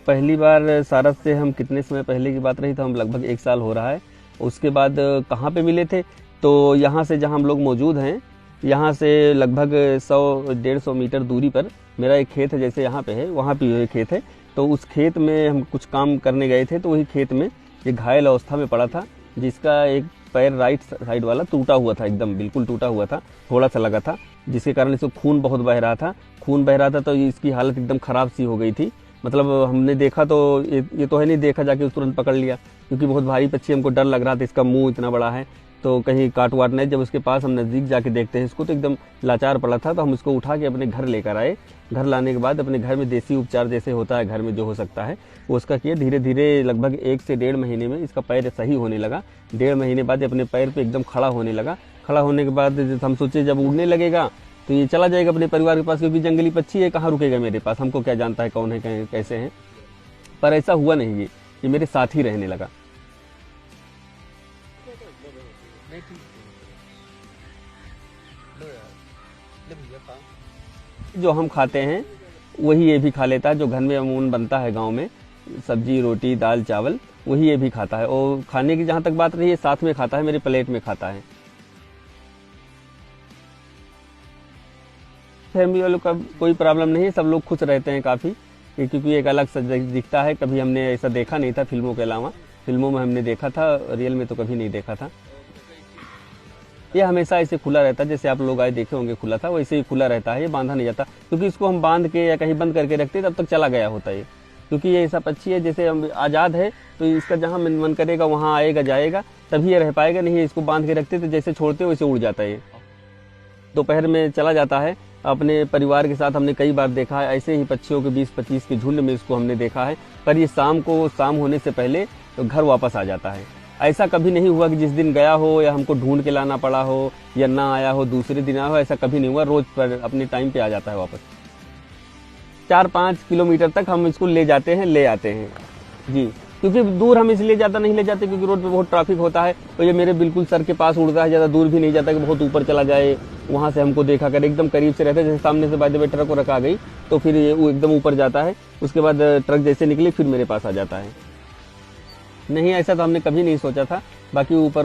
पहली बार सारस से हम कितने समय पहले की बात रही, तो हम लगभग 1 साल हो रहा है। उसके बाद कहाँ पे मिले थे, तो यहाँ से जहाँ हम लोग मौजूद हैं, यहाँ से लगभग 100-150 मीटर दूरी पर मेरा एक खेत है, जैसे यहाँ पे है वहाँ पे एक खेत है। तो उस खेत में हम कुछ काम करने गए थे, तो वही खेत में ये घायल अवस्था में पड़ा था, जिसका एक पैर राइट साइड वाला टूटा हुआ था, एकदम बिल्कुल टूटा हुआ था, थोड़ा सा लगा था, जिसके कारण इसको खून बहुत बह रहा था। खून बह रहा था तो इसकी हालत एकदम ख़राब सी हो गई थी। मतलब हमने देखा तो ये तो है नहीं, देखा जाके तुरंत पकड़ लिया, क्योंकि बहुत भारी पक्षी, हमको डर लग रहा था, इसका मुंह इतना बड़ा है तो कहीं काट वाट नहीं। जब उसके पास हम नज़दीक जाके देखते हैं इसको, तो एकदम लाचार पड़ा था। तो हम इसको उठा के अपने घर लेकर आए। घर लाने के बाद अपने घर में देसी उपचार जैसे होता है घर में जो हो सकता है वो उसका किया। धीरे धीरे लगभग 1 से 1.5 महीने में इसका पैर सही होने लगा। 1.5 महीने बाद ये अपने पैर पे एकदम खड़ा होने लगा। खड़ा होने के बाद हम सोचे जब उड़ने लगेगा तो ये चला जाएगा अपने परिवार के पास, क्योंकि जंगली पक्षी है, कहाँ रुकेगा मेरे पास, हमको क्या जानता है कौन है कैसे हैं। पर ऐसा हुआ नहीं, ये मेरे साथ ही रहने लगा। जो हम खाते हैं वही ये भी खा लेता है, जो घर में अमूमन बनता है गांव में, सब्जी रोटी दाल चावल, वही ये भी खाता है। और खाने की जहाँ तक बात रही है, साथ में खाता है, मेरे प्लेट में खाता है। फैमिली वालों का कोई प्रॉब्लम नहीं है, सब लोग खुश रहते हैं काफ़ी, क्योंकि एक अलग सा दिखता है। कभी हमने ऐसा देखा नहीं था फिल्मों के अलावा, फिल्मों में हमने देखा था, रियल में तो कभी नहीं देखा था। ये हमेशा ऐसे खुला रहता है, जैसे आप लोग आए देखे होंगे खुला था, वैसे ही खुला रहता है, ये बांधा नहीं जाता, क्योंकि इसको हम बांध के या कहीं बंद करके रखते तब तक चला गया होता है। क्योंकि ये ऐसा पक्षी है जैसे हम आज़ाद है, तो इसका जहाँ मन करेगा वहाँ आएगा जाएगा, तभी ये रह पाएगा। नहीं इसको बांध के रखते तो जैसे छोड़ते वैसे उड़ जाता है। ये दोपहर में चला जाता है अपने परिवार के साथ। हमने कई बार देखा है ऐसे ही पक्षियों के 20-25 के झुंड में इसको हमने देखा है। पर ये शाम होने से पहले तो घर वापस आ जाता है। ऐसा कभी नहीं हुआ कि जिस दिन गया हो या हमको ढूंढ के लाना पड़ा हो या ना आया हो, दूसरे दिन आया हो, ऐसा कभी नहीं हुआ। रोज पर अपने टाइम पे आ जाता है वापस। 4-5 किलोमीटर तक हम इसको ले जाते हैं, ले आते हैं जी। क्योंकि दूर हम इसलिए ज़्यादा नहीं ले जाते, क्योंकि रोड पे बहुत ट्रैफिक होता है, तो ये मेरे बिल्कुल सर के पास उड़ता है, ज़्यादा दूर भी नहीं जाता कि बहुत ऊपर चला जाए, वहाँ से हमको देखा कर। एकदम करीब से रहता है, जैसे सामने से बाय द वे ट्रक को रखा गई तो फिर ये वो एकदम ऊपर जाता है, उसके बाद ट्रक जैसे निकली फिर मेरे पास आ जाता है। नहीं, ऐसा तो हमने कभी नहीं सोचा था। बाकी ऊपर